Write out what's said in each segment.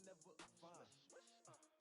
never find.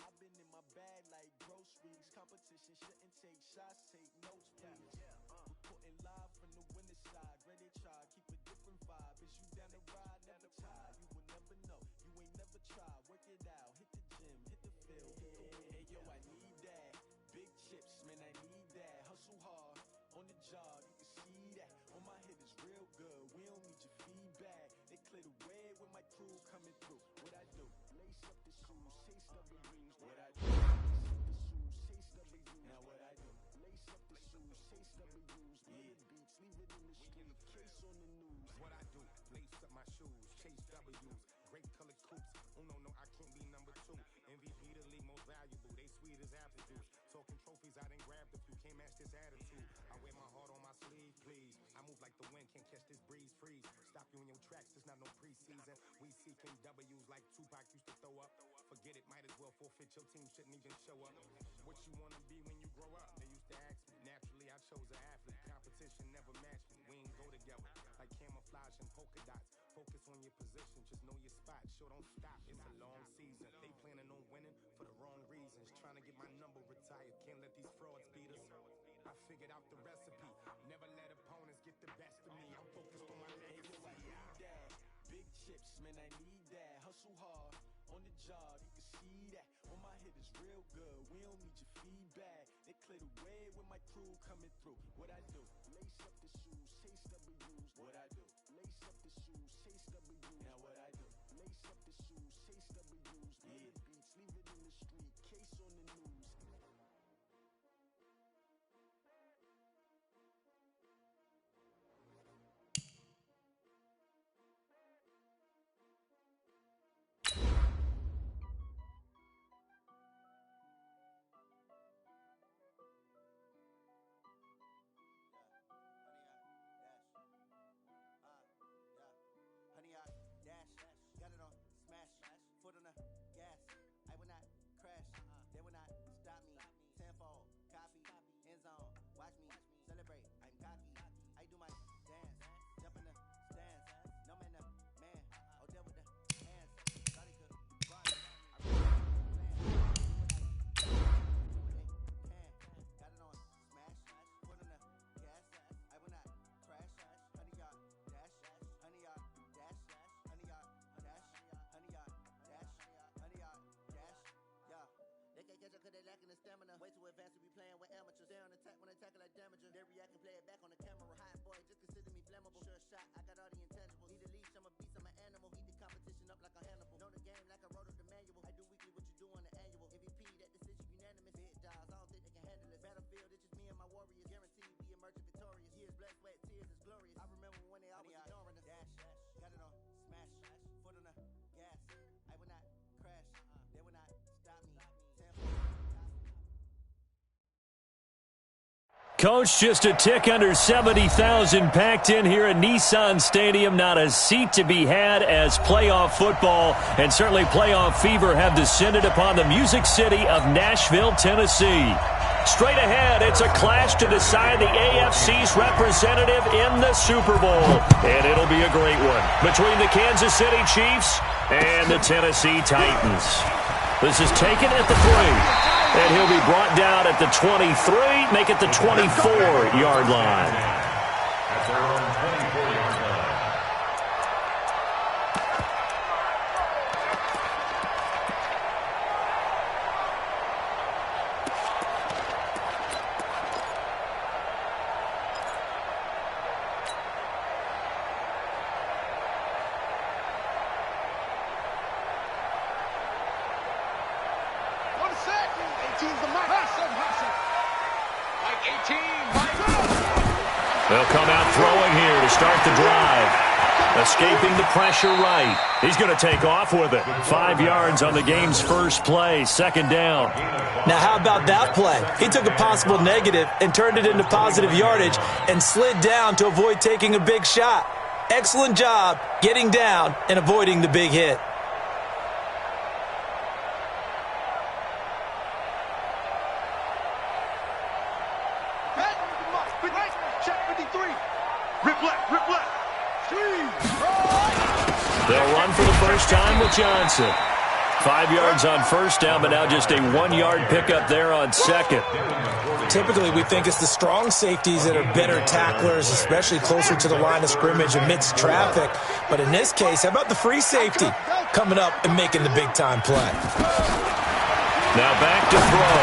I've been in my bag like groceries. Competition shouldn't take shots, take notes, please. Reporting live from the winter side. Ready to try, keep a different vibe. Is you down the ride, never tired. You will never know, you ain't never tried. Work it out, hit the gym, hit the field, hit the wind. Hey yo, I need that. Big chips, man, I need that. Hustle hard, on the job, you can see that. On my head is real good, we don't need your feedback. They clear the way with my crew coming through. What I do? Lace up the shoes, chase W's. What I do? Lace up the shoes, chase W's. Now what I do? Lace up the shoes, chase W's. Yeah, beats, leave it in the street, case on the news. What I do? Lace up my shoes, chase W's. Great color coops. Oh no, I can't be number 2. MVP the league most valuable. They sweet as apple juice. Talking trophies, I done grabbed a few. Can't match this attitude. I wear my heart on my sleeve, please. I move like the wind, can't catch this breeze. Freeze. Stop you in your tracks. There's not no preseason. We seeking W's like Tupac used to throw up. Forget it, might as well forfeit. Your team shouldn't even show up. What you wanna be when you grow up? They used to ask me. Naturally, I chose an athlete. Competition never matched me. We ain't go together like camouflage and polka dots. Focus on your position, just know your spot. Sure, don't stop. It's a long season. They planning on winning for the wrong reasons. Trying to get my number retired. Can't let these frauds beat us. I figured out the recipe. Never let opponents get the best of me. I'm focused on my legacy. I need that. Big chips, man, I need that. Hustle hard, on the job, you can see that. On my head is real good, we don't need your feedback. They clear the way with my crew coming through. What I do? Lace up the shoes, chase W's. What I do? Lace up the shoes, chase W's. Now what I do? Lace up the shoes, chase W's. Yeah, beats, leave it in the street, case on the news. Honey, I dash, got it on smash, foot on the gas. I will not crash, they will not stop me. Tenfold, copy, end zone, watch me celebrate. I'm cocky, I do my dance, jump in the stands. No man, the man, oh there with the hands. Thought he could guard me. I really got it on smash, foot on the gas. I will not crash, honey, y'all dash, honey, y'all. They can't catch up cause they lacking the stamina. Way too advanced to be playing with amateurs. They on attack when they tackle like damager. They react and play it back on the camera. Hot boy, just consider me flammable. Sure shot, I got all the intangibles. Need a leash, I'm a beast, I'm an animal. Heat the competition up like a Hannibal. Know the game like I wrote up the manual. I do weekly what you do on the annual. MVP, that decision unanimous. Big dogs, I don't think they can handle it. Battlefield, it's just me and my warriors. Guaranteed we emerging victorious. Years, blood, sweat, tears, it's glorious. I remember when they always ignoring us. Dash, got it on smash, foot on the gas. I will not crash, they will not stop me. Coach, just a tick under 70,000 packed in here at Nissan Stadium. Not a seat to be had as playoff football and certainly playoff fever have descended upon the Music City of Nashville, Tennessee. Straight ahead, it's a clash to decide the AFC's representative in the Super Bowl. And it'll be a great one between the Kansas City Chiefs and the Tennessee Titans. This is taken at the 3. And he'll be brought down at the 23, make it the 24-yard line. At their own 24-yard line. They'll come out throwing here to start the drive. Escaping the pressure right. He's going to take off with it. 5 yards on the game's first play, second down. Now how about that play? He took a possible negative and turned it into positive yardage and slid down to avoid taking a big shot. Excellent job getting down and avoiding the big hit. They'll run for the first time with Johnson. 5 yards on first down, but now just a 1-yard pickup there on second. Typically, we think it's the strong safeties that are better tacklers, especially closer to the line of scrimmage amidst traffic. But in this case, how about the free safety coming up and making the big-time play? Now back to throw.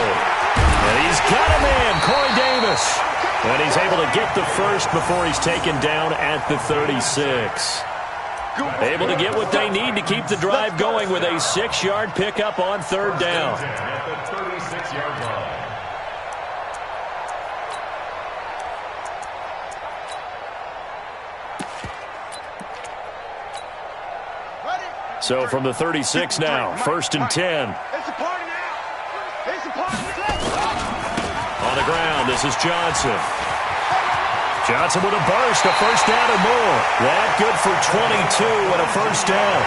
And he's got a man, Corey Davis. And he's able to get the first before he's taken down at the 36. Able to get what they need to keep the drive going with a 6-yard pickup on third down. At the 36-yard line. So from the 36 now, 1st and 10. On the ground, this is Johnson. Johnson with a burst, a first down or more. That good for 22 and a first down.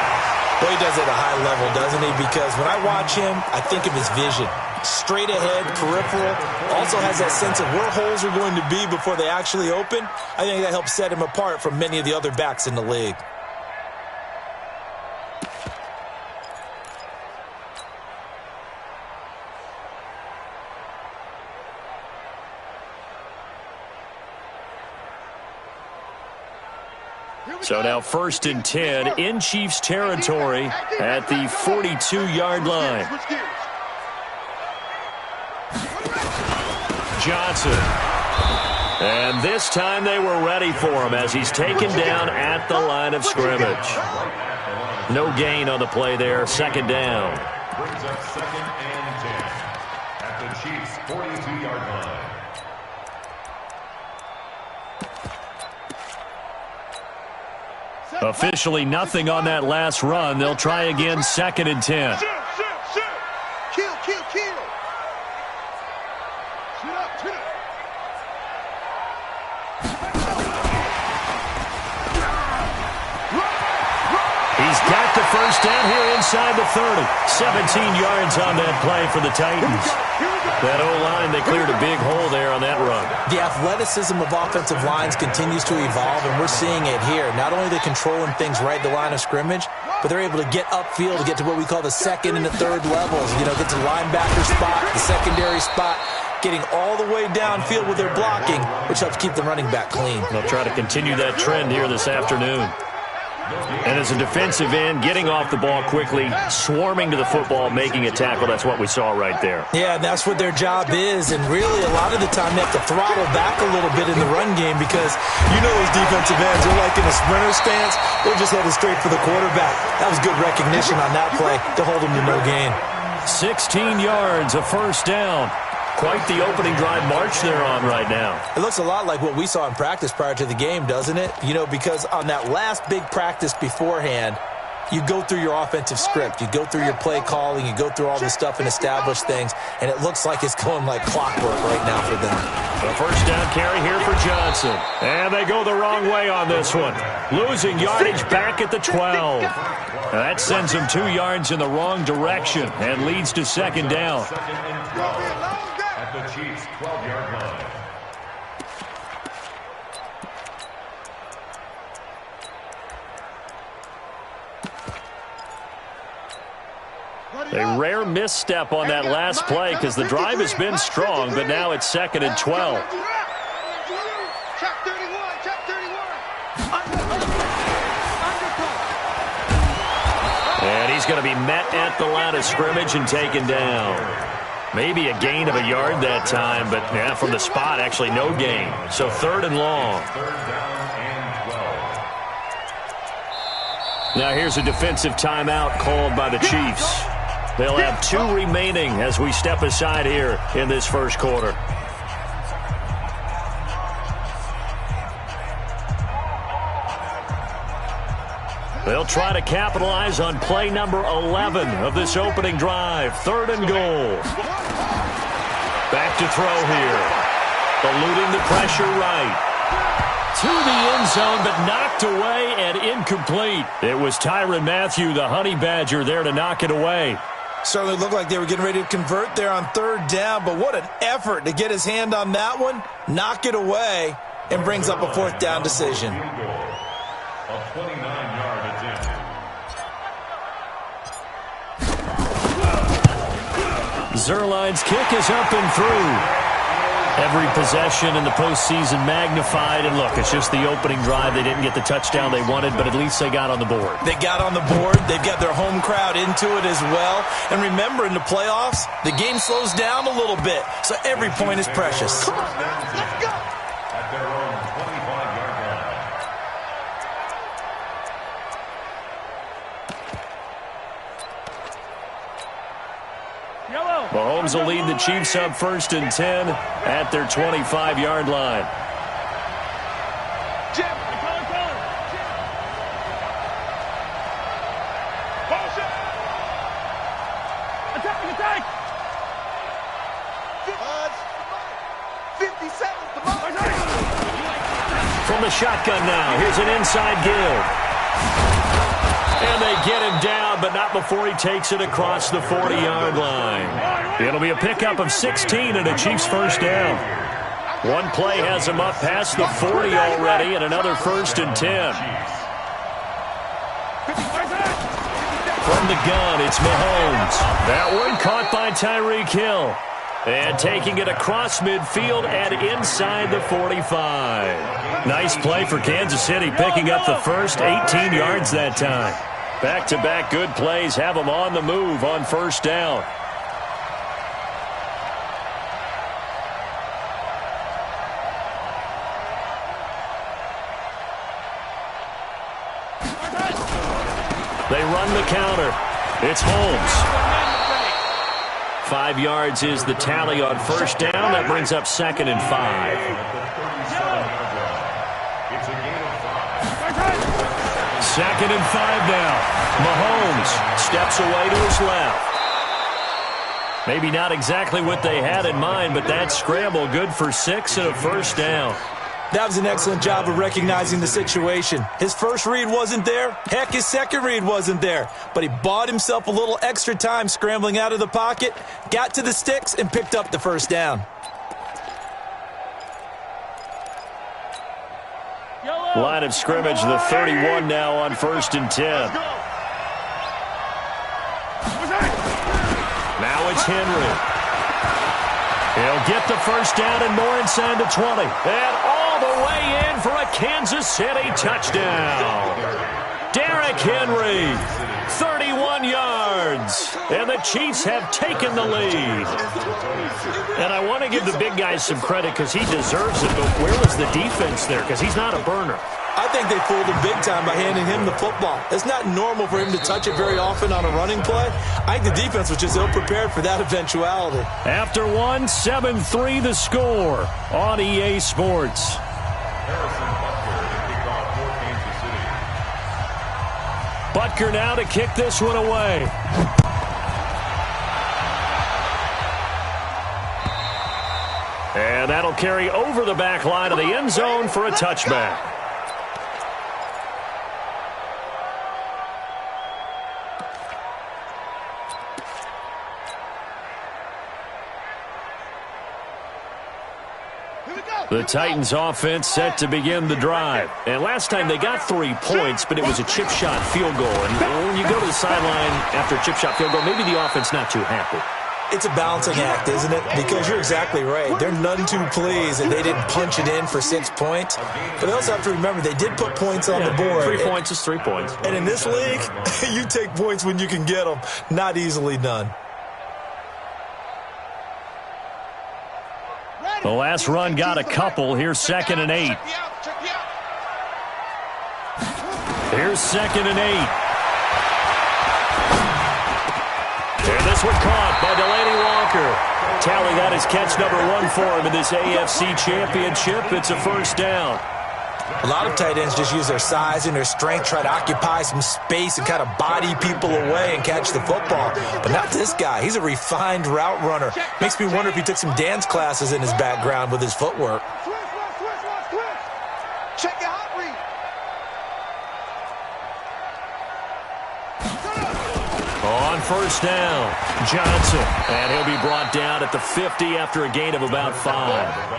Well, he does it at a high level, doesn't he? Because when I watch him, I think of his vision. Straight ahead, peripheral. Also has that sense of where holes are going to be before they actually open. I think that helps set him apart from many of the other backs in the league. So now 1st and 10 in Chiefs territory at the 42-yard line. Johnson. And this time they were ready for him as he's taken down at the line of scrimmage. No gain on the play there, 2nd down. Brings up 2nd and 10 at the Chiefs' 42-yard line. Officially nothing on that last run. They'll try again, 2nd and 10. Kill. Shoot up. He's got the first down here inside the 30. 17 yards on that play for the Titans. That O-line, they cleared a big hole there on that run. The athleticism of offensive lines continues to evolve, and we're seeing it here. Not only are they controlling things right at the line of scrimmage, but they're able to get upfield to get to what we call the 2nd and the 3rd levels. You know, get to the linebacker spot, the secondary spot, getting all the way downfield with their blocking, which helps keep the running back clean. They'll try to continue that trend here this afternoon. And as a defensive end, getting off the ball quickly, swarming to the football, making a tackle, that's what we saw right there. Yeah, and that's what their job is. And really, a lot of the time, they have to throttle back a little bit in the run game because you know those defensive ends are like in a sprinter stance. They're just headed straight for the quarterback. That was good recognition on that play to hold them to no gain. 16 yards, a first down. Quite the opening drive march they're on right now. It looks a lot like what we saw in practice prior to the game, doesn't it? You know, because on that last big practice beforehand, you go through your offensive script. You go through your play calling. You go through all this stuff and establish things. And it looks like it's going like clockwork right now for them. A first down carry here for Johnson. And they go the wrong way on this one. Losing yardage back at the 12. That sends them 2 yards in the wrong direction and leads to 2nd down. At the Chiefs' 12-yard line. A rare misstep on that last play because the drive has been strong, but now it's 2nd and 12. And he's going to be met at the line of scrimmage and taken down. Maybe a gain of a yard that time, but yeah, from the spot, actually no gain. So 3rd and long. 3rd down and 12. Now here's a defensive timeout called by the Chiefs. They'll have 2 remaining as we step aside here in this first quarter. They'll try to capitalize on play number 11 of this opening drive. 3rd and goal. Back to throw here. Eluding the pressure right. To the end zone, but knocked away and incomplete. It was Tyrann Mathieu, the Honey Badger, there to knock it away. Certainly looked like they were getting ready to convert there on 3rd down, but what an effort to get his hand on that one, knock it away, and brings up a 4th down decision. A 29-yard attempt. Zuerlein's kick is up and through. Every possession in the postseason magnified. And look, it's just the opening drive. They didn't get the touchdown they wanted, but at least they got on the board. They got on the board. They've got their home crowd into it as well. And remember, in the playoffs, the game slows down a little bit, so every point is precious. Come on, let's go! At their own 25-yard line. Mahomes will lead the Chiefs up 1st and 10 at their 25-yard line. Attack! 50 seconds, come on! From the shotgun now, here's an inside give. And they get him down, but not before he takes it across the 40-yard line. It'll be a pickup of 16 and a Chiefs first down. One play has him up past the 40 already, and another 1st and 10. From the gun, it's Mahomes. That one caught by Tyreek Hill. And taking it across midfield and inside the 45. Nice play for Kansas City, picking up the first 18 yards that time. Back-to-back good plays have them on the move on 1st down. They run the counter. It's Holmes. 5 yards is the tally on 1st down. That brings up 2nd and 5. It's a gain of 5. 2nd and 5 now. Mahomes steps away to his left. Maybe not exactly what they had in mind, but that scramble good for 6 and a 1st down. That was an excellent job of recognizing the situation. His first read wasn't there. Heck, his second read wasn't there. But he bought himself a little extra time scrambling out of the pocket, got to the sticks, and picked up the 1st down. Line of scrimmage, the 31 now on 1st and 10. Now it's Henry. He'll get the 1st down and more inside the 20. And all the way in for a Kansas City touchdown. Derrick Henry, 31 yards. And the Chiefs have taken the lead. And I want to give the big guys some credit because he deserves it, but where was the defense there? Because he's not a burner. I think they fooled him big time by handing him the football. It's not normal for him to touch it very often on a running play. I think the defense was just ill-prepared for that eventuality. After 1, 7-3 the score on EA Sports. Butker now to kick this one away. And that'll carry over the back line of the end zone for a touchback. The Titans offense set to begin the drive. And last time they got 3 points, but it was a chip shot field goal. And when you go to the sideline after a chip shot field goal, maybe the offense not too happy. It's a balancing act, isn't it? Because you're exactly right. They're none too pleased that they didn't punch it in for 6 points. But they also have to remember they did put points on the board. 3 points is 3 points. And in this league, you take points when you can get them. Not easily done. The last run got a couple. Here's 2nd and 8. Here's 2nd and 8. And this one caught by Delaney Walker. Tally that is catch number 1 for him in this AFC Championship. It's a 1st down. A lot of tight ends just use their size and their strength, try to occupy some space and kind of body people away and catch the football. But not this guy. He's a refined route runner. Makes me wonder if he took some dance classes in his background with his footwork. Check your hot read. On 1st down, Johnson. And he'll be brought down at the 50 after a gain of about 5.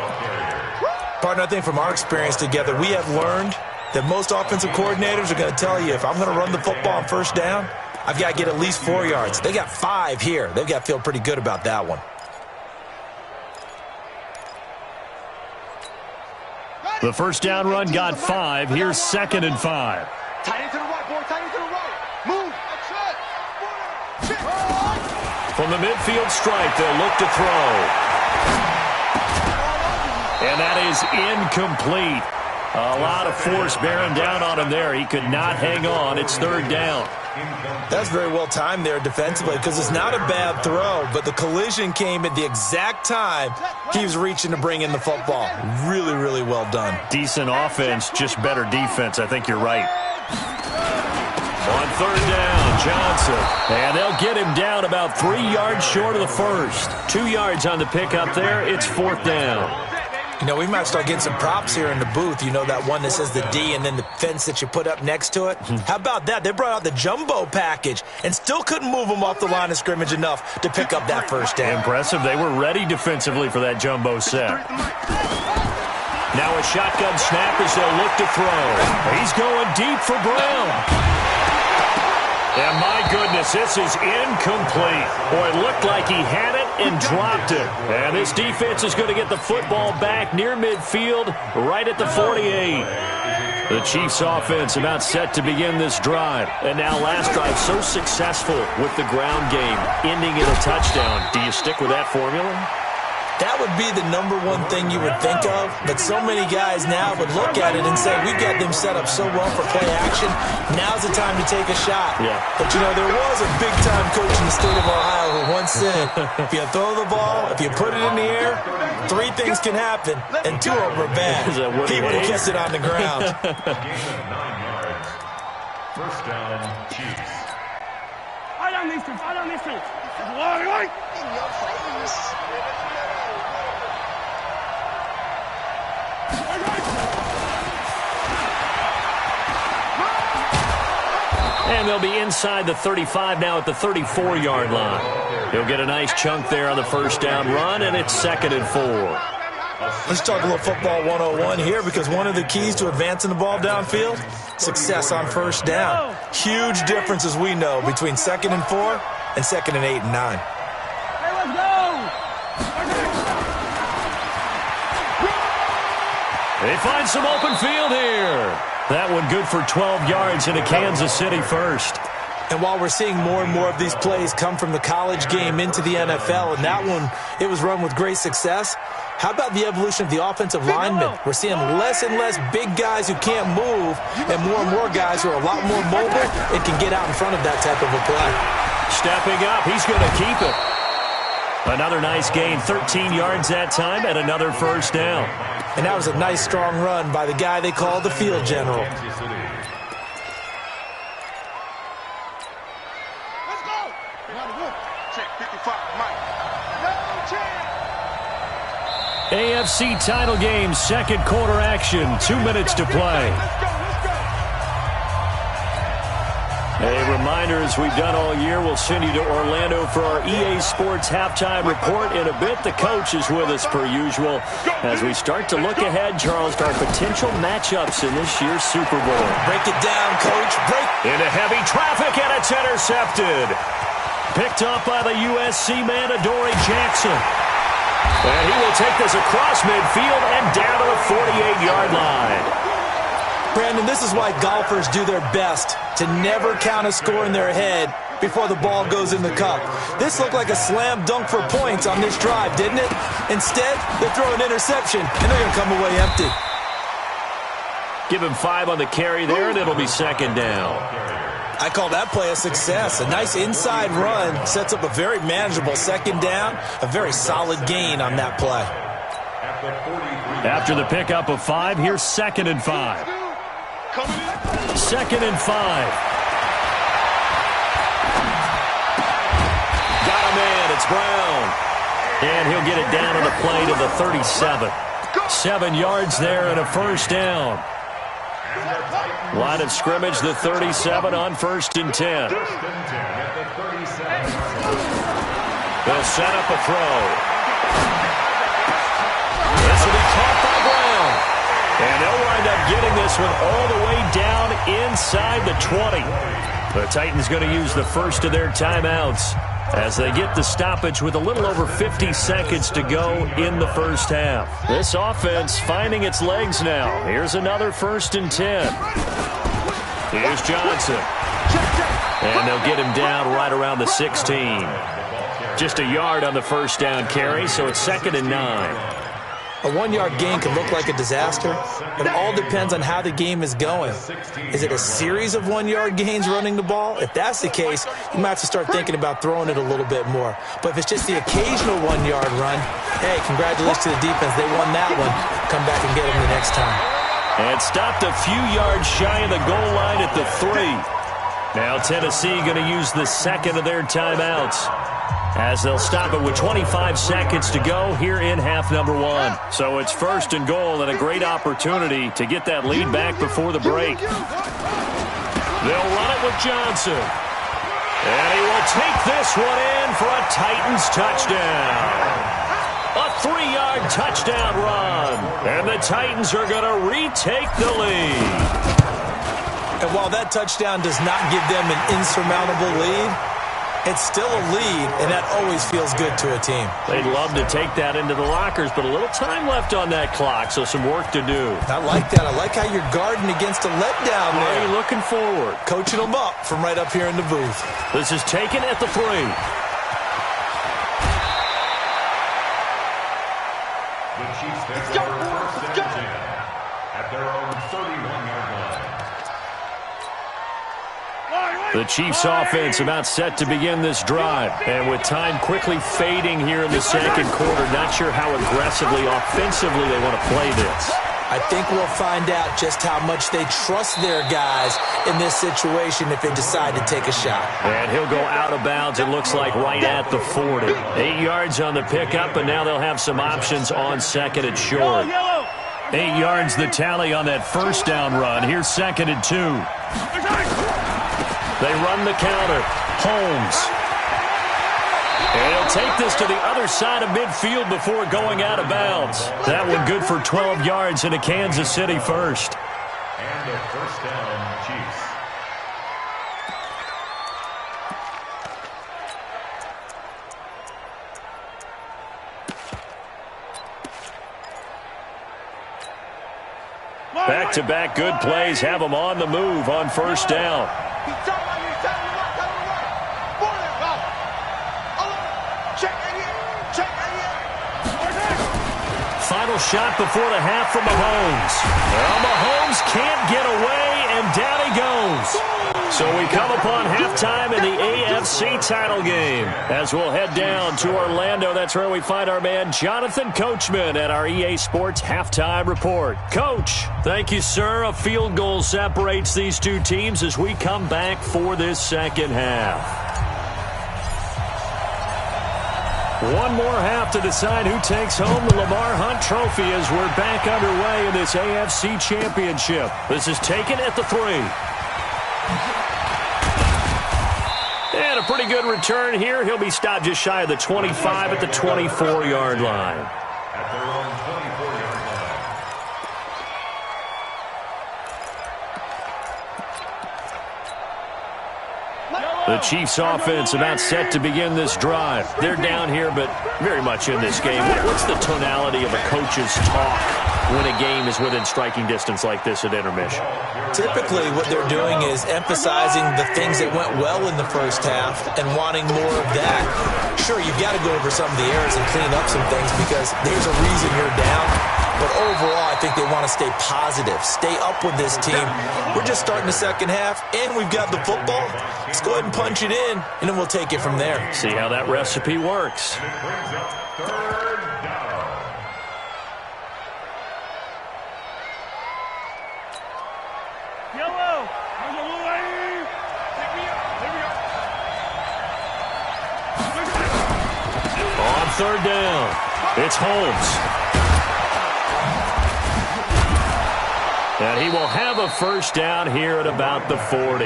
Partner, I think from our experience together, we have learned that most offensive coordinators are going to tell you, if I'm going to run the football on 1st down, I've got to get at least 4 yards. They got 5 here. They've got to feel pretty good about that one. The first down run got 5. Here's 2nd and 5. Tight end to the right, boy. Tight end to the right. Move. From the midfield stripe, they'll look to throw. And that is incomplete. A lot of force bearing down on him there. He could not hang on. It's 3rd down. That's very well timed there defensively because it's not a bad throw, but the collision came at the exact time he was reaching to bring in the football. Really, really well done. Decent offense, just better defense. I think you're right. On 3rd down, Johnson. And they'll get him down about 3 yards short of the first. 2 yards on the pickup there. It's 4th down. You know, we might start getting some props here in the booth. You know, that one that says the D and then the fence that you put up next to it? How about that? They brought out the jumbo package and still couldn't move them off the line of scrimmage enough to pick up that first down. Impressive. They were ready defensively for that jumbo set. Now a shotgun snap as they'll look to throw. He's going deep for Brown. And my goodness, this is incomplete. Boy, it looked like he had it and dropped it. And this defense is going to get the football back near midfield, right at the 48. The Chiefs offense about set to begin this drive. And now last drive so successful with the ground game, ending in a touchdown. Do you stick with that formula? That would be the number one thing you would think of, but so many guys now would look at it and say, we've got them set up so well for play action, now's the time to take a shot. Yeah. But, you know, there was a big-time coach in the state of Ohio who once said, if you throw the ball, if you put it in the air, 3 things can happen, and 2 of them are bad. He would have kept it on the ground. First down, Chiefs. I don't listen. In your face. And they'll be inside the 35 now at the 34-yard line. He'll get a nice chunk there on the first down run, and it's 2nd and 4. Let's talk a little football 101 here because one of the keys to advancing the ball downfield, success on first down. Huge difference, as we know, between 2nd and 4 and 2nd and 8 and 9. Hey, let's go! They find some open field here. That one good for 12 yards in a Kansas City first. And while we're seeing more and more of these plays come from the college game into the NFL, and that one, it was run with great success, how about the evolution of the offensive linemen? We're seeing less and less big guys who can't move and more guys who are a lot more mobile and can get out in front of that type of a play. Stepping up, he's going to keep it. Another nice gain, 13 yards that time, and another first down. And that was a nice, strong run by the guy they call the field general. Let's go! Check 55, Mike. No chance! AFC title game, 2nd quarter action, 2 minutes to play. A reminder, as we've done all year, we'll send you to Orlando for our EA Sports halftime report. In a bit, the coach is with us per usual as we start to look ahead, Charles, to our potential matchups in this year's Super Bowl. Break it down, Coach. Break. Into heavy traffic, and it's intercepted. Picked up by the USC man, Adoree Jackson. And he will take this across midfield and down to the 48-yard line. Brandon, this is why golfers do their best to never count a score in their head before the ball goes in the cup. This looked like a slam dunk for points on this drive, didn't it? Instead, they throw an interception, and they're going to come away empty. Give him 5 on the carry there, and it'll be 2nd down. I call that play a success. A nice inside run sets up a very manageable 2nd down, a very solid gain on that play. After the pickup of 5, here's 2nd and 5. 2nd and 5. Got a man. It's Brown. And he'll get it down on the play to the 37. 7 yards there and a first down. Line of scrimmage, the 37 on 1st and 10. They'll set up a throw. This will be caught by Brown. And they'll wind up getting this one all the way down inside the 20. The Titans going to use the first of their timeouts as they get the stoppage with a little over 50 seconds to go in the first half. This offense finding its legs now. Here's another 1st and 10. Here's Johnson. And they'll get him down right around the 16. Just a yard on the first down carry, so it's 2nd and 9. A 1-yard gain can look like a disaster. It all depends on how the game is going. Is it a series of 1-yard gains running the ball? If that's the case, you might have to start thinking about throwing it a little bit more. But if it's just the occasional 1-yard run, hey, congratulations to the defense. They won that one. Come back and get them the next time. And stopped a few yards shy of the goal line at the 3. Now Tennessee going to use the second of their timeouts, as they'll stop it with 25 seconds to go here in half number 1. So it's 1st and goal and a great opportunity to get that lead back before the break. They'll run it with Johnson. And he will take this one in for a Titans touchdown. A 3-yard touchdown run. And the Titans are going to retake the lead. And while that touchdown does not give them an insurmountable lead, it's still a lead, and that always feels good to a team. They'd love to take that into the lockers, but a little time left on that clock, so some work to do. I like that. I like how you're guarding against a letdown there. Are you looking forward? Coaching them up from right up here in the booth. This is taken at the 3. The Chiefs take over 1st and 10 at their own 31-yard line. The Chiefs offense about set to begin this drive. And with time quickly fading here in the second quarter, not sure how aggressively, offensively they want to play this. I think we'll find out just how much they trust their guys in this situation if they decide to take a shot. And he'll go out of bounds, it looks like, right at the 40. 8 yards on the pickup, and now they'll have some options on 2nd and short. 8 yards the tally on that first down run. Here's 2nd and 2. They run the counter. Holmes. And he'll take this to the other side of midfield before going out of bounds. That one good for 12 yards into Kansas City first. And a 1st down, Chiefs. Back-to-back good plays have them on the move on 1st down. Final shot before the half from Mahomes. Well, Mahomes can't get away, and down he goes. So we come upon halftime in the AFC title game. As we'll head down to Orlando, that's where we find our man Jonathan Coachman at our EA Sports Halftime Report. Coach, thank you, sir. A field goal separates these two teams as we come back for this second half. One more half to decide who takes home the Lamar Hunt Trophy as we're back underway in this AFC Championship. This is taken at the 3. And a pretty good return here. He'll be stopped just shy of the 25 at the 24-yard line. At their own 24-yard line. The Chiefs offense about set to begin this drive. They're down here, but very much in this game. What's the tonality of a coach's talk when a game is within striking distance like this at intermission? Typically, what they're doing is emphasizing the things that went well in the first half and wanting more of that. Sure, you've got to go over some of the errors and clean up some things because there's a reason you're down. But overall, I think they want to stay positive, stay up with this team. We're just starting the second half, and we've got the football. Let's go ahead and punch it in, and then we'll take it from there. See how that recipe works. And it brings up 3rd down. Yellow! There's a blue lane! Pick me up! Here we go! On 3rd down, it's Holmes. And he will have a first down here at about the 40.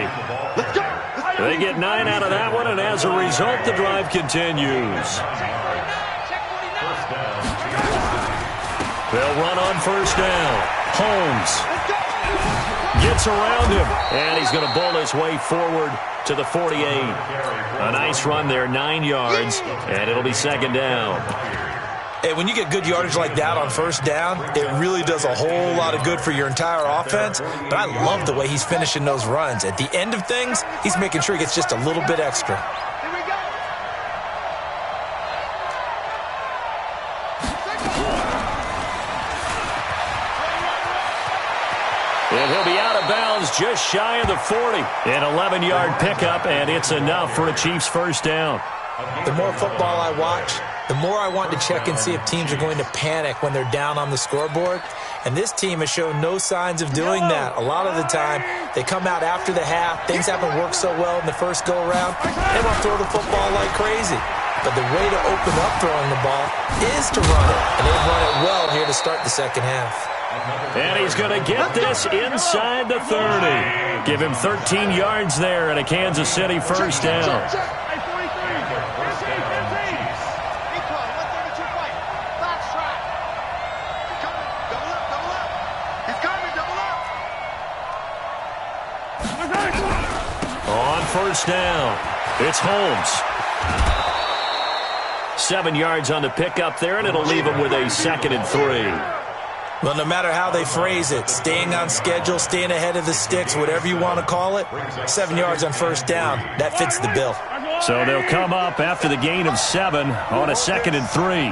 They get 9 out of that one, and as a result, the drive continues. They'll run on 1st down. Holmes gets gets around him, and he's going to bowl his way forward to the 48. A nice run there, 9 yards, and it'll be second down. Hey, when you get good yardage like that on first down, it really does a whole lot of good for your entire offense. But I love the way he's finishing those runs. At the end of things, he's making sure he gets just a little bit extra. And he'll be out of bounds just shy of the 40. An 11-yard pickup, and it's enough for a Chiefs first down. The more football I watch, the more I want to check and see if teams are going to panic when they're down on the scoreboard. And this team has shown no signs of doing that. A lot of the time, they come out after the half. Things haven't worked so well in the first go-around. They want to throw the football like crazy. But the way to open up throwing the ball is to run it. And they've run it well here to start the second half. And he's going to get this inside the 30. Give him 13 yards there and a Kansas City first down. On first down, it's Holmes. 7 yards on the pickup there, and it'll leave him with a 2nd and 3. Well, no matter how they phrase it, staying on schedule, staying ahead of the sticks, whatever you want to call it, 7 yards on first down, that fits the bill. So they'll come up after the gain of 7 on a 2nd and 3.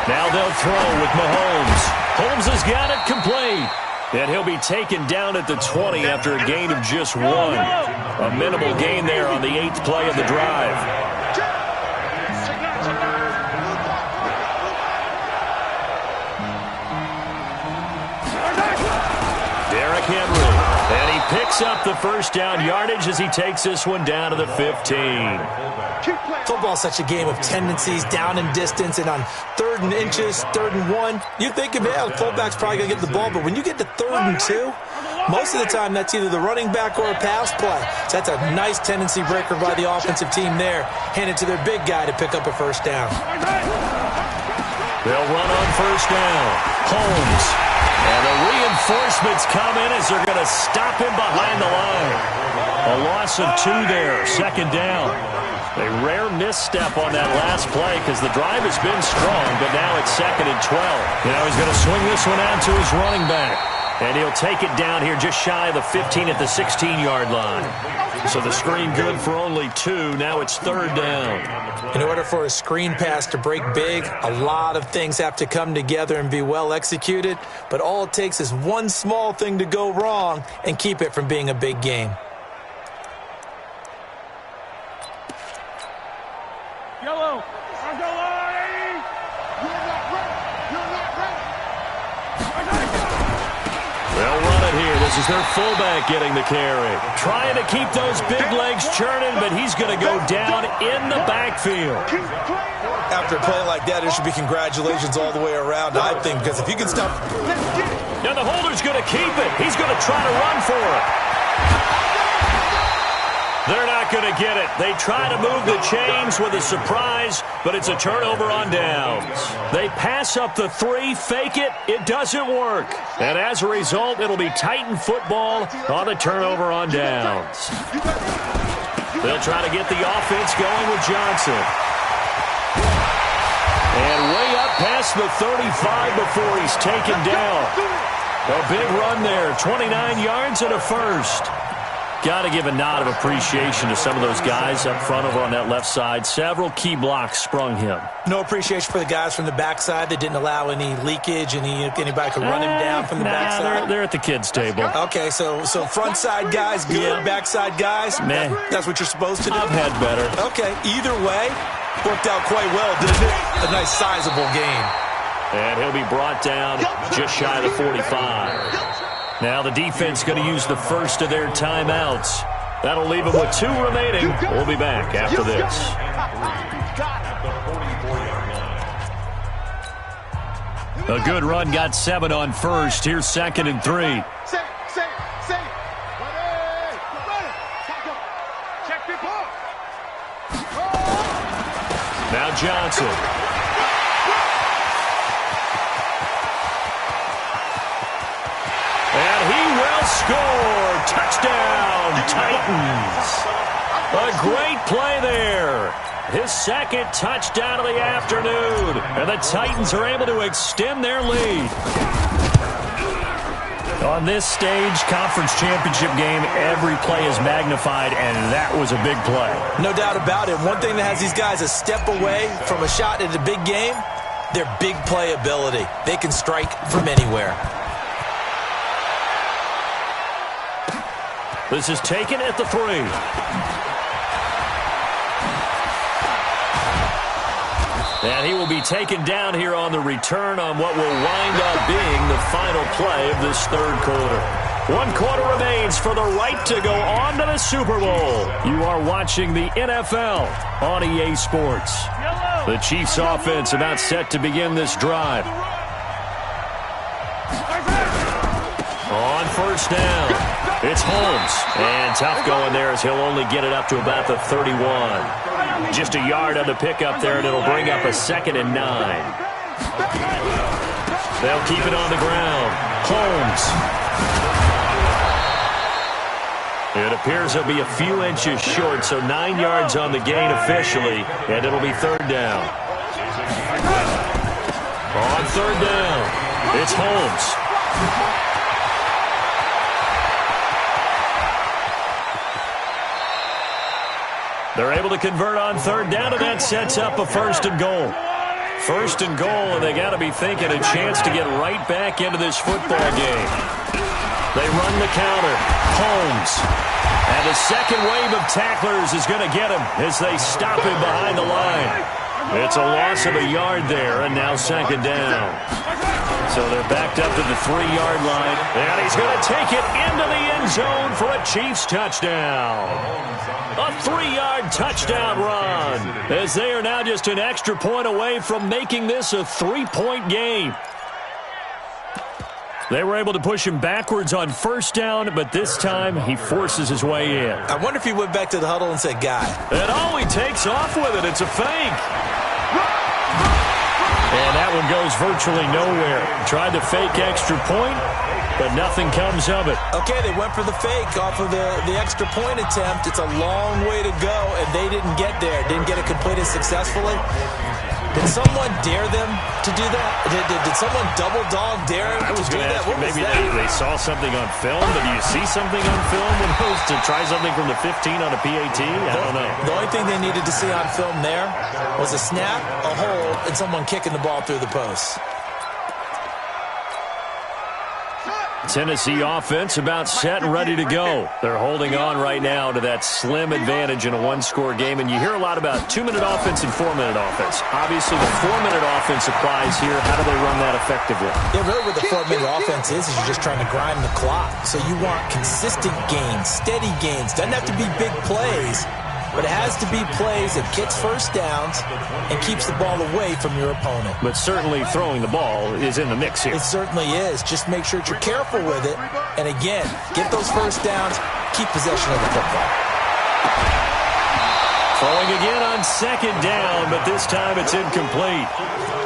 Now they'll throw with Mahomes. Holmes has got it complete. And he'll be taken down at the 20 after a gain of just 1. A minimal gain there on the 8th play of the drive. Derrick Henry. And he picks up the first down yardage as he takes this one down to the 15. Football's such a game of tendencies, down and distance, and on 3rd and inches, 3rd and 1, you think, yeah, the fullback's probably going to get the ball, but when you get to 3rd and 2, most of the time that's either the running back or a pass play. So that's a nice tendency breaker by the offensive team there. Hand it to their big guy to pick up a first down. They'll run on first down. Holmes. And the reinforcements come in as they're going to stop him behind the line. A loss of 2 there, 2nd down. A rare misstep on that last play because the drive has been strong, but now it's 2nd and 12. Now he's going to swing this one out to his running back. And he'll take it down here just shy of the 15 at the 16-yard line. So the screen good for only 2. Now it's 3rd down. In order for a screen pass to break big, a lot of things have to come together and be well executed. But all it takes is one small thing to go wrong and keep it from being a big game. Yellow. On the line. You're not ready. You're not ready. They'll run it here. This is their fullback getting the carry. Trying to keep those big legs churning, but he's going to go down in the backfield. After a play like that, there should be congratulations all the way around, I think, because if you can stop... Now the holder's going to keep it. He's going to try to run for it. They're not going to get it. They try to move the chains with a surprise, but it's a turnover on downs. They pass up the 3, fake it. It doesn't work. And as a result, it'll be Titan football on a turnover on downs. They'll try to get the offense going with Johnson. And way up past the 35 before he's taken down. A big run there, 29 yards and a first. Got to give a nod of appreciation to some of those guys up front over on that left side. Several key blocks sprung him. No appreciation for the guys from the backside that didn't allow any leakage, anybody could run him down from the backside. They're at the kids' table. Okay, so front side guys good, yeah. Backside guys, man, that's what you're supposed to do. I've had better. Okay, either way, worked out quite well, didn't it? A nice sizable gain. And he'll be brought down just shy of the 45. Now the defense going to use the first of their timeouts. That'll leave them with 2 remaining. We'll be back after this. A good run got 7 on first. Here's 2nd and 3. Now Johnson. And he will score. Touchdown, Titans. A great play there. His second touchdown of the afternoon. And the Titans are able to extend their lead. On this stage, conference championship game, every play is magnified, and that was a big play. No doubt about it. One thing that has these guys a step away from a shot at a big game, their big play ability. They can strike from anywhere. This is taken at the 3. And he will be taken down here on the return on what will wind up being the final play of this third quarter. 1 quarter remains for the right to go on to the Super Bowl. You are watching the NFL on EA Sports. The Chiefs offense about set to begin this drive. On first down, it's Holmes. And tough going there as he'll only get it up to about the 31. Just a yard on the pickup there, and it'll bring up a 2nd and 9. They'll keep it on the ground. Holmes. It appears he'll be a few inches short, so 9 yards on the gain officially, and it'll be 3rd down. On 3rd down, it's Holmes. They're able to convert on 3rd down, and that sets up a 1st and goal. 1st and goal, and they got to be thinking a chance to get right back into this football game. They run the counter. Holmes. And the second wave of tacklers is going to get him as they stop him behind the line. It's a loss of a yard there, and now 2nd down. So they're backed up to the 3-yard line, and he's going to take it into the end zone for a Chiefs touchdown. A 3-yard touchdown run, as they are now just an extra point away from making this a 3-point game. They were able to push him backwards on 1st down, but this time he forces his way in. I wonder if he went back to the huddle and said, "Guy." And all he takes off with it, it's a fake. And that one goes virtually nowhere. Tried to fake extra point, but nothing comes of it. Okay, they went for the fake off of the extra point attempt. It's a long way to go, and they didn't get there. Didn't get it completed successfully. Did someone dare them to do that? Did someone double dog dare them to do that? What was maybe that? they saw something on film, but do you see something on film when to try something from the 15 on a PAT? I don't know. The only thing they needed to see on film there was a snap, a hold, and someone kicking the ball through the post. Tennessee offense about set and ready to go. They're holding on right now to that slim advantage in a 1-score game, and you hear a lot about 2-minute offense and 4-minute offense. Obviously, the 4-minute offense applies here. How do they run that effectively? Yeah, really what the 4-minute offense is you're just trying to grind the clock. So you want consistent gains, steady gains. Doesn't have to be big plays, but it has to be plays that gets first downs and keeps the ball away from your opponent. But certainly throwing the ball is in the mix here. It certainly is. Just make sure that you're careful with it. And again, get those first downs, keep possession of the football. Throwing again on 2nd down, but this time it's incomplete.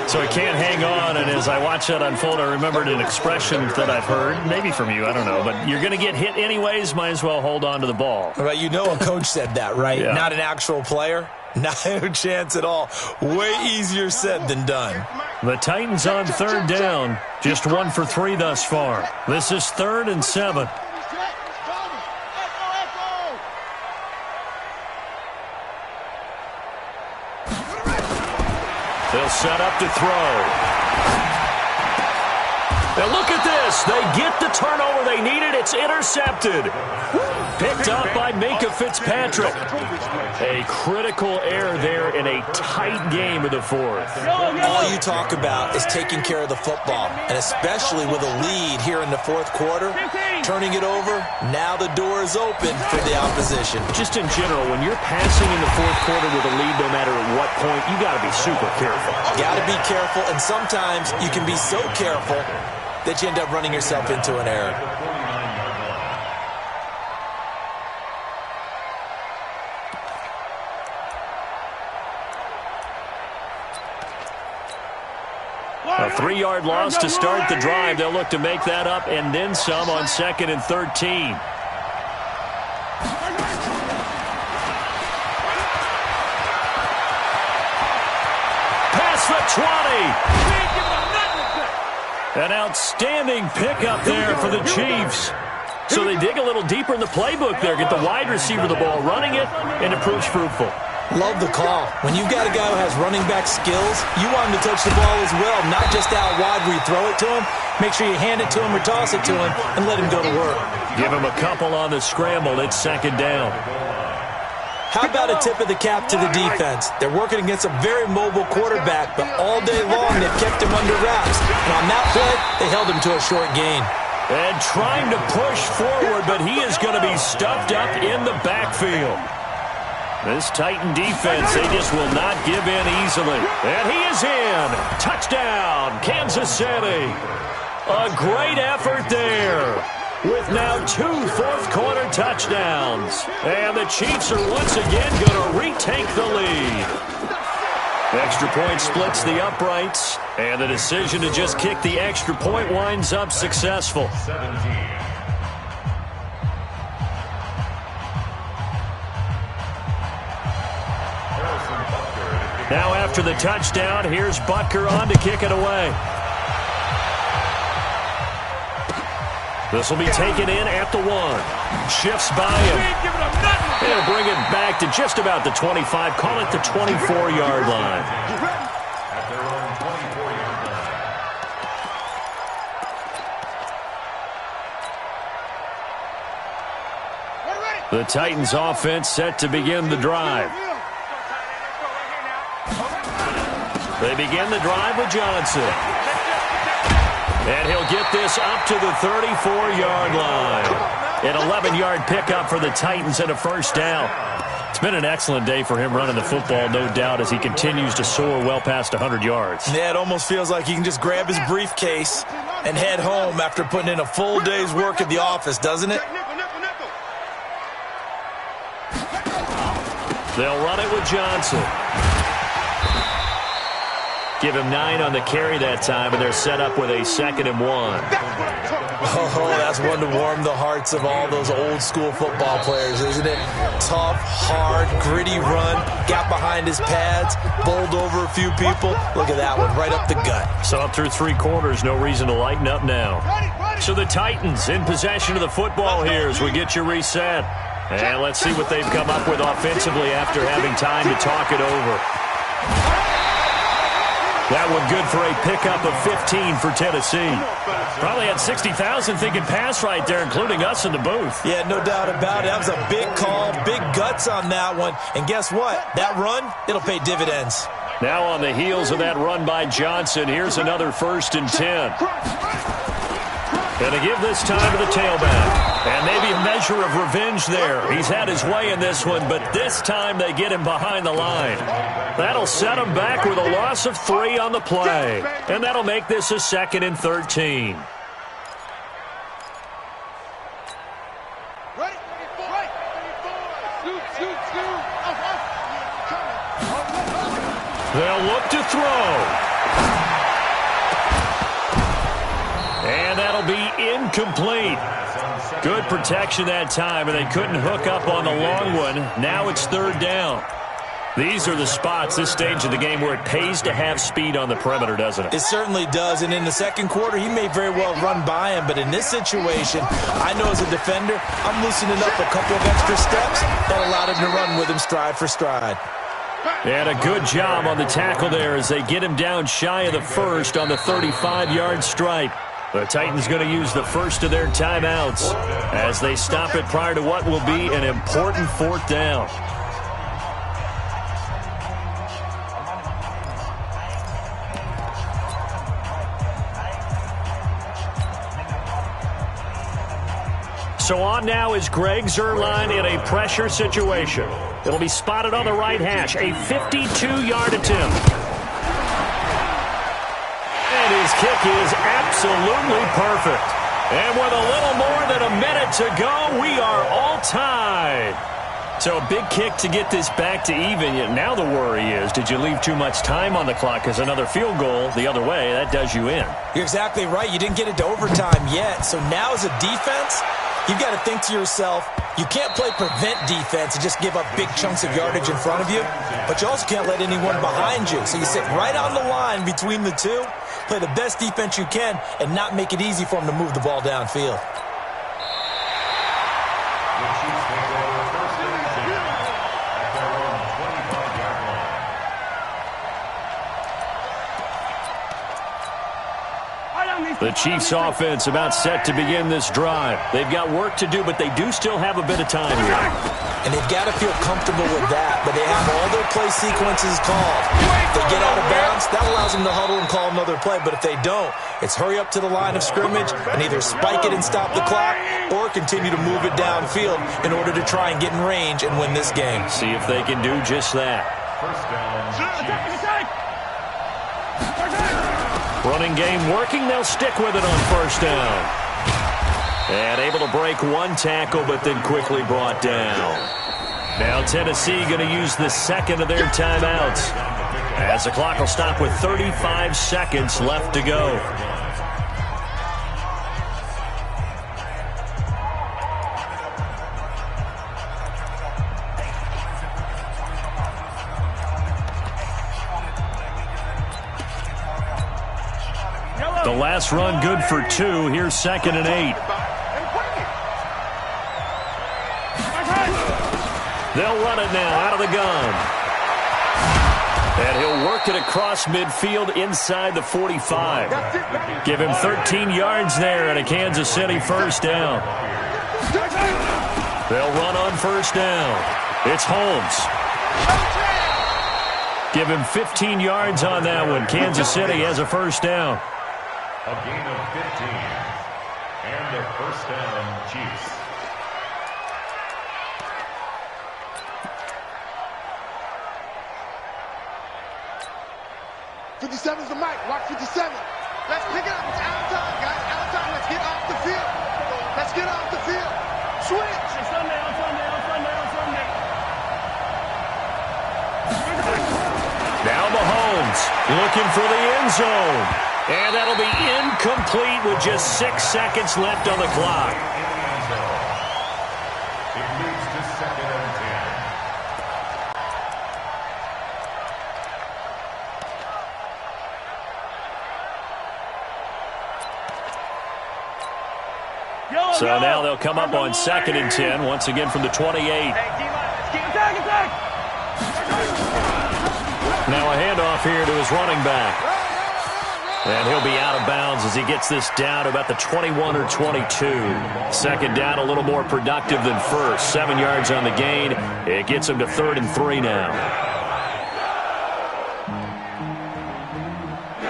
So it can't hang on, and as I watch that unfold, I remembered an expression that I've heard, maybe from you, I don't know, but you're going to get hit anyways, might as well hold on to the ball. Right, you know a coach said that, right? Yeah. Not an actual player? No chance at all. Way easier said than done. The Titans on 3rd down, just 1 for 3 thus far. This is 3rd and 7. They'll set up to throw. Now look at this. They get the turnover they needed. It's intercepted. Picked up by Minka Fitzpatrick. A critical error there in a tight game of the 4th. All you talk about is taking care of the football, and especially with a lead here in the 4th quarter, turning it over, now the door is open for the opposition. Just in general, when you're passing in the 4th quarter with a lead, no matter at what point, you got to be super careful. Got to be careful, and sometimes you can be so careful that you end up running yourself into an error. A 3-yard loss to start the drive. They'll look to make that up and then some on 2nd and 13. Past the 20. An outstanding pickup there for the Chiefs. So they dig a little deeper in the playbook there, get the wide receiver the ball, running it, and it proves fruitful. Love the call. When you've got a guy who has running back skills, you want him to touch the ball as well, not just out wide where you throw it to him. Make sure you hand it to him or toss it to him and let him go to work. Give him a couple on the scramble. It's 2nd down. How about a tip of the cap to the defense? They're working against a very mobile quarterback, but all day long they've kept him under wraps. And on that play, they held him to a short gain. And trying to push forward, but he is going to be stuffed up in the backfield. This Titan defense, they just will not give in easily. And he is in. Touchdown, Kansas City. A great effort there, with now 2 fourth-quarter touchdowns. And the Chiefs are once again going to retake the lead. Extra point splits the uprights, and the decision to just kick the extra point winds up successful. 17. Now after the touchdown, here's Butker on to kick it away. This will be taken in at the 1. Shifts by him. They'll bring it back to just about the 25. Call it the 24-yard line. At their own 24-yard line. The Titans offense set to begin the drive. They begin the drive with Johnson. And he'll get this up to the 34-yard line. An 11-yard pickup for the Titans and a first down. It's been an excellent day for him running the football, no doubt, as he continues to soar well past 100 yards. Yeah, it almost feels like he can just grab his briefcase and head home after putting in a full day's work at the office, doesn't it? They'll run it with Johnson. Give him 9 on the carry that time, and they're set up with a 2nd and 1. Oh, that's one to warm the hearts of all those old-school football players, isn't it? Tough, hard, gritty run, got behind his pads, bowled over a few people. Look at that one, right up the gut. So up through 3 quarters, no reason to lighten up now. So the Titans in possession of the football here as we get you reset. And let's see what they've come up with offensively after having time to talk it over. That one good for a pickup of 15 for Tennessee. Probably had 60,000 thinking pass right there, including us in the booth. Yeah, no doubt about it. That was a big call, big guts on that one. And guess what? That run, it'll pay dividends. Now on the heels of that run by Johnson, here's another 1st and 10. Going to give this time to the tailback. And maybe a measure of revenge there. He's had his way in this one, but this time they get him behind the line. That'll set him back with a loss of 3 on the play. And that'll make this a 2nd and 13. They'll look to throw. And that'll be incomplete. Good protection that time, and they couldn't hook up on the long one. Now it's 3rd down. These are the spots, this stage of the game, where it pays to have speed on the perimeter, doesn't it? It certainly does, and in the 2nd quarter, he may very well run by him, but in this situation, I know as a defender, I'm loosening up a couple of extra steps that allowed him to run with him stride for stride. And a good job on the tackle there as they get him down shy of the 1st on the 35-yard stripe. The Titans going to use the first of their timeouts as they stop it prior to what will be an important 4th down. So on now is Greg Zuerlein in a pressure situation. It'll be spotted on the right hash, a 52-yard attempt. And his kick is absolutely perfect. And with a little more than a minute to go, we are all tied. So a big kick to get this back to even. Yet now the worry is, did you leave too much time on the clock? Because another field goal the other way, that does you in. You're exactly right. You didn't get it to overtime yet. So now as a defense, you've got to think to yourself, you can't play prevent defense and just give up big chunks of yardage in front of you, but you also can't let anyone behind you. So you sit right on the line between the two, play the best defense you can, and not make it easy for them to move the ball downfield. The Chiefs offense about set to begin this drive. They've got work to do, but they do still have a bit of time here. And they've got to feel comfortable with that, but they have all their play sequences called. If they get out of bounds, that allows them to huddle and call another play, but if they don't, it's hurry up to the line of scrimmage and either spike it and stop the clock or continue to move it downfield in order to try and get in range and win this game. See if they can do just that. First down, Chiefs. Running game working. They'll stick with it on first down. And able to break one tackle, but then quickly brought down. Now Tennessee going to use the second of their timeouts, as the clock will stop with 35 seconds left to go. The last run good for 2. Here's 2nd and 8. They'll run it now out of the gun. And he'll work it across midfield inside the 45. Give him 13 yards there and a Kansas City first down. They'll run on first down. It's Holmes. Give him 15 yards on that one. Kansas City has a first down. A gain of 15. And a first down, Chiefs. '57's the mic. Watch 57. Let's pick it up. It's out time, guys. Out time. Let's get off the field. Let's get off the field. Switch. Now Mahomes looking for the end zone. And that'll be incomplete with just 6 seconds left on the clock. It moves to 2nd and 10. So now they'll come up on 2nd and 10, once again from the 28. Now a handoff here to his running back. And he'll be out of bounds as he gets this down to about the 21 or 22. 2nd down, a little more productive than first. 7 yards on the gain. It gets him to 3rd and 3 now.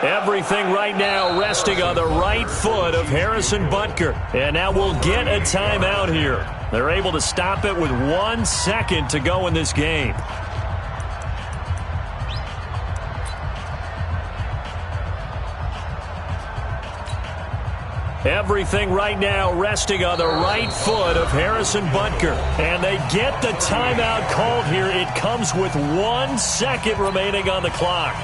Everything right now resting on the right foot of Harrison Butker. And now we'll get a timeout here. They're able to stop it with 1 second to go in this game. Everything right now resting on the right foot of Harrison Butker. And they get the timeout called here. It comes with 1 second remaining on the clock.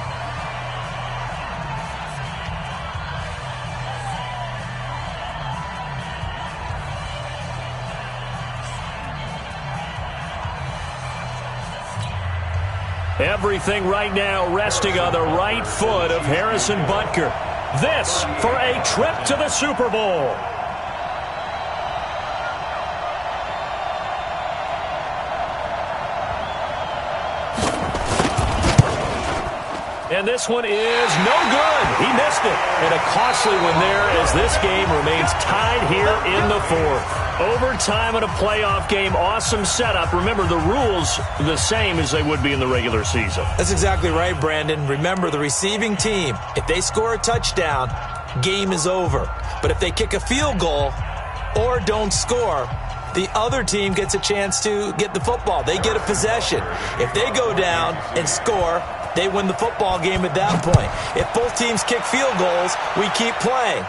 Everything right now resting on the right foot of Harrison Butker. This for a trip to the Super Bowl. And this one is no good. He missed it. And a costly one there as this game remains tied here in the 4th. Overtime in a playoff game. Awesome setup. Remember, the rules the same as they would be in the regular season. That's exactly right, Brandon. Remember, the receiving team, if they score a touchdown, game is over. But if they kick a field goal or don't score, the other team gets a chance to get the football. They get a possession. If they go down and score, they win the football game at that point. If both teams kick field goals, we keep playing.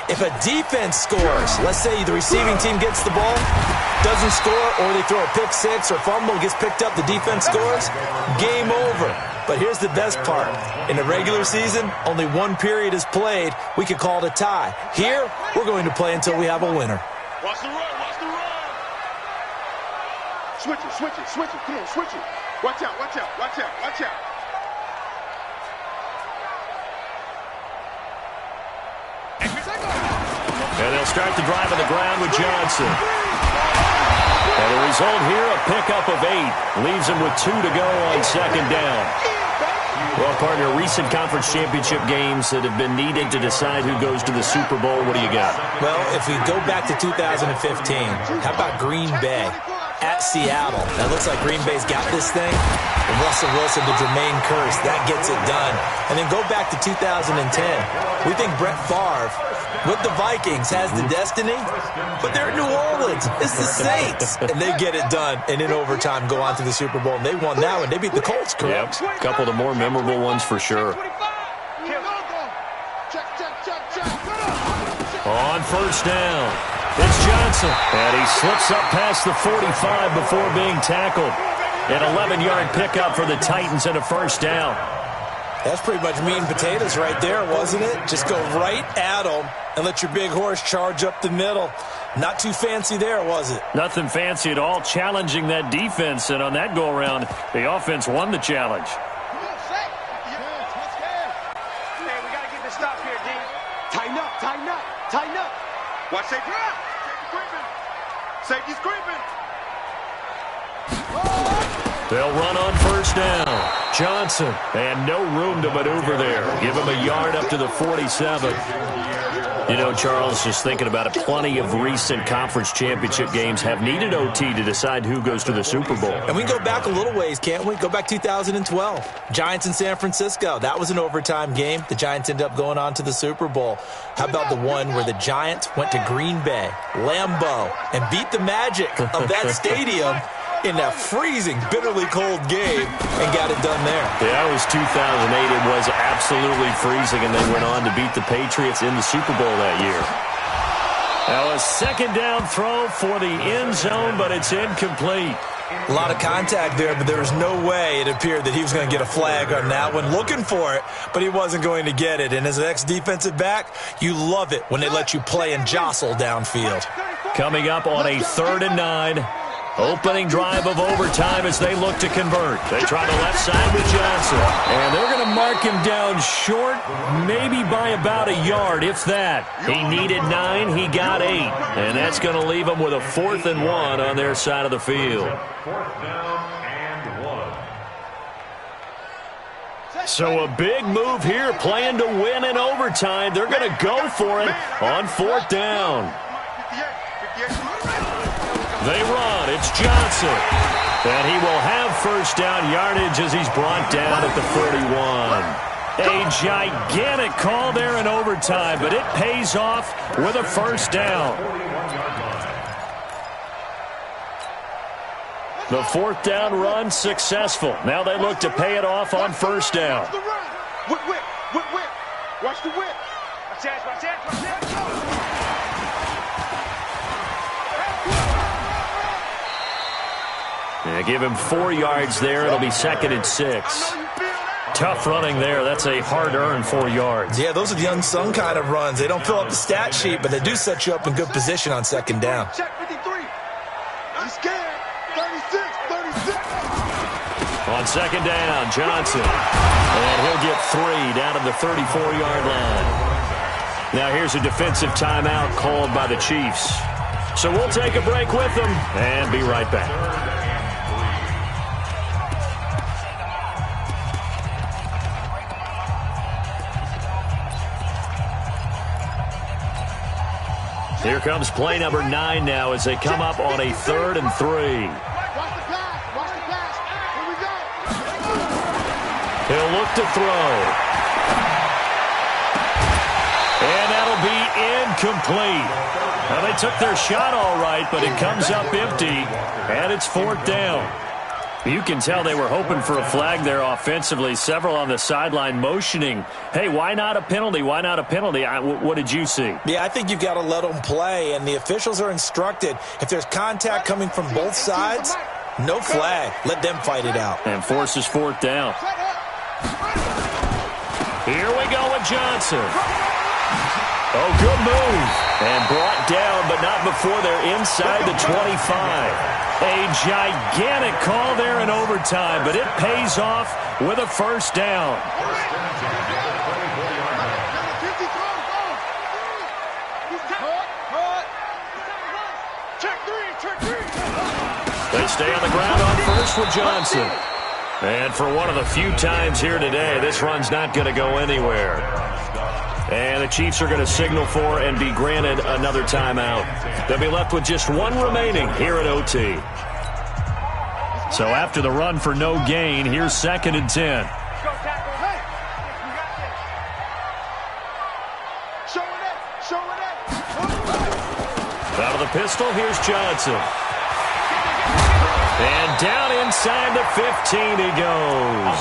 If a defense scores, let's say the receiving team gets the ball, doesn't score, or they throw a pick six or fumble, gets picked up, the defense scores, game over. But here's the best part. In the regular season, only one period is played. We could call it a tie. Here, we're going to play until we have a winner. Watch the run, watch the run. Switch it, switch it, switch it. Come on, switch it. Watch out, watch out, watch out, watch out. And they'll start the drive on the ground with Johnson. And the result here, a pickup of 8. Leaves him with 2 to go on second down. Well, partner, recent conference championship games that have been needed to decide who goes to the Super Bowl. What do you got? Well, if we go back to 2015, how about Green Bay at Seattle? That looks like Green Bay's got this thing. And Russell Wilson to Jermaine Kearse, that gets it done. And then go back to 2010. We think Brett Favre with the Vikings has the destiny, but they're in New Orleans. It's the Saints. And they get it done. And in overtime, go on to the Super Bowl. And they won that one. They beat the Colts, correct? Yep. A couple of the more memorable ones for sure. On first down, it's Johnson. And he slips up past the 45 before being tackled. An 11-yard pickup for the Titans and a first down. That's pretty much meat and potatoes right there, wasn't it? Just go right at them and let your big horse charge up the middle. Not too fancy there, was it? Nothing fancy at all, challenging that defense. And on that go-around, the offense won the challenge. Hey, we got to get this stop here, D. Tighten up, tighten up, tighten up. Watch safety. Safety creeping. Safety's creeping. They'll run on first down. Johnson, and no room to maneuver there. Give him a yard up to the 47. You know, Charles, just thinking about it, plenty of recent conference championship games have needed OT to decide who goes to the Super Bowl. And we can go back a little ways, can't we? Go back 2012. Giants in San Francisco. That was an overtime game. The Giants ended up going on to the Super Bowl. How about the one where the Giants went to Green Bay, Lambeau, and beat the magic of that stadium in that freezing, bitterly cold game and got it done there. Yeah, it was 2008. It was absolutely freezing, and they went on to beat the Patriots in the Super Bowl that year. Now a second down throw for the end zone, but it's incomplete. A lot of contact there, but there was no way it appeared that he was going to get a flag on that one. Looking for it, but he wasn't going to get it. And as an ex-defensive back, you love it when they let you play and jostle downfield. Coming up on a 3rd and 9. Opening drive of overtime as they look to convert. They try the left side with Johnson. And they're going to mark him down short, maybe by about a yard, if that. He needed 9, he got 8. And that's going to leave him with a 4th and 1 on their side of the field. 4th down and 1. So a big move here, playing to win in overtime. They're going to go for it on 4th down. They run. It's Johnson. And he will have first down yardage as he's brought down at the 41. A gigantic call there in overtime, but it pays off with a first down. The 4th down run successful. Now they look to pay it off on first down. Whip, whip, whip, whip. Watch the whip. Watch that, watch that, watch that. Yeah, give him 4 yards there. It'll be 2nd and 6. Tough running there. That's a hard-earned 4 yards. Yeah, those are the unsung kind of runs. They don't fill up the stat sheet, but they do set you up in good position on second down. Check 53. He's scared. 36, 36. On second down, Johnson. And he'll get 3 down to the 34-yard line. Now here's a defensive timeout called by the Chiefs. So we'll take a break with them and be right back. Here comes play number 9 now as they come up on a 3rd and 3. Watch the pass. Watch the pass. Here we go. He'll look to throw. And that'll be incomplete. Now, they took their shot all right, but it comes up empty, and it's 4th down. You can tell they were hoping for a flag there offensively. Several on the sideline motioning, hey, why not a penalty? Why not a penalty? What did you see? Yeah, I think you've got to let them play, and the officials are instructed, if there's contact coming from both sides, no flag. Let them fight it out. And forces fourth down. Here we go with Johnson. Oh, good move. And brought down, but not before they're inside the 25. A gigantic call there in overtime, but it pays off with a first down. They stay on the ground on first with Johnson. And for one of the few times here today, this run's not going to go anywhere. And the Chiefs are going to signal for and be granted another timeout. They'll be left with just one remaining here at OT. So after the run for no gain, here's 2nd and 10. Out of the pistol, here's Johnson. And down inside the 15 he goes.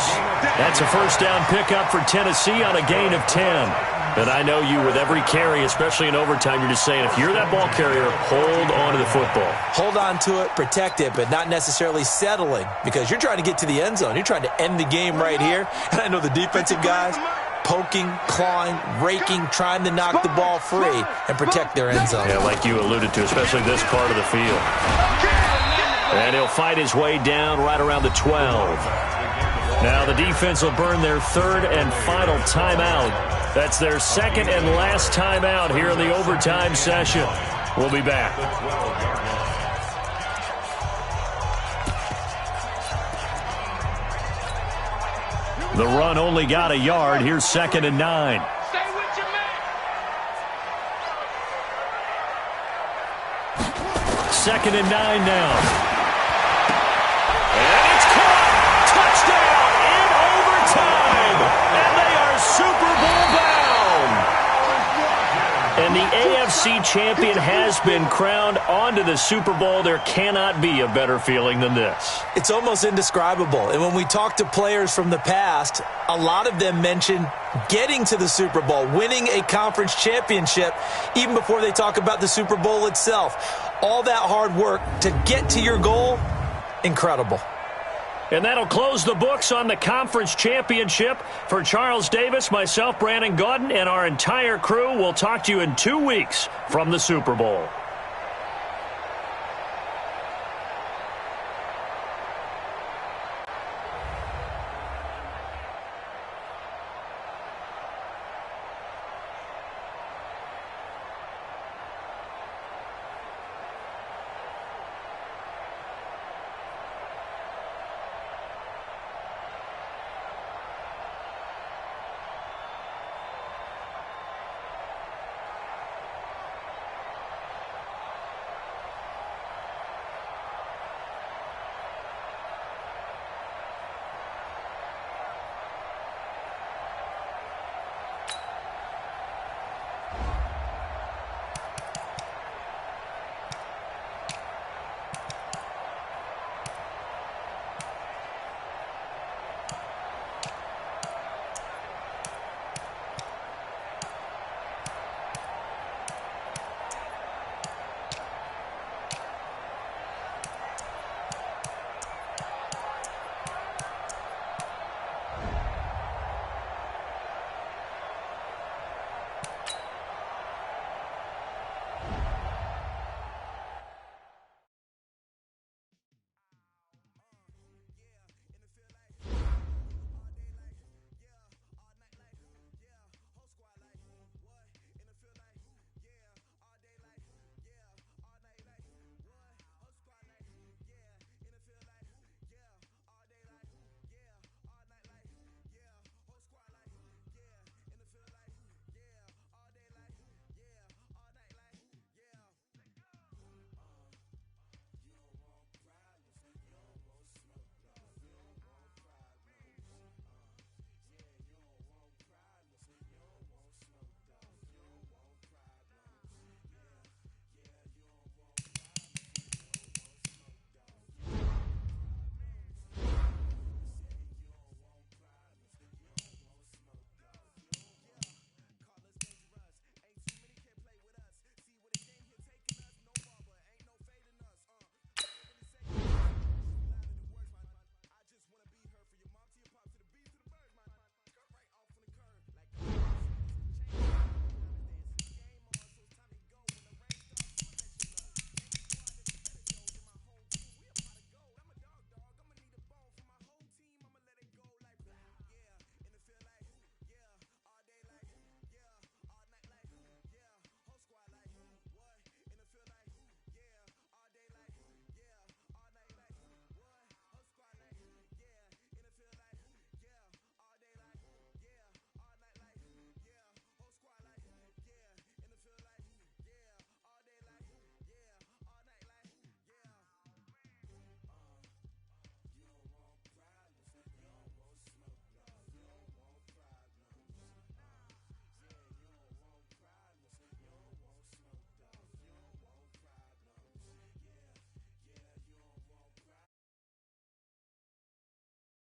That's a first down pickup for Tennessee on a gain of 10. And I know you, with every carry, especially in overtime, you're just saying, if you're that ball carrier, hold on to the football. Hold on to it, protect it, but not necessarily settling, because you're trying to get to the end zone. You're trying to end the game right here. And I know the defensive guys poking, clawing, raking, trying to knock the ball free and protect their end zone. Yeah, like you alluded to, especially this part of the field. And he'll fight his way down right around the 12. Now the defense will burn their 3rd and final timeout. That's their 2nd and last timeout here in the overtime session. We'll be back. The run only got a yard. Here's 2nd and 9. Stay with your man. 2nd and 9 now. And it's caught. Touchdown in overtime. And they are Super Bowl bound. And the AFC champion has been crowned onto the Super Bowl. There cannot be a better feeling than this. It's almost indescribable. And when we talk to players from the past, a lot of them mention getting to the Super Bowl, winning a conference championship, even before they talk about the Super Bowl itself. All that hard work to get to your goal, incredible. And that'll close the books on the conference championship. For Charles Davis, myself, Brandon Gaudin, and our entire crew, we'll talk to you in 2 weeks from the Super Bowl.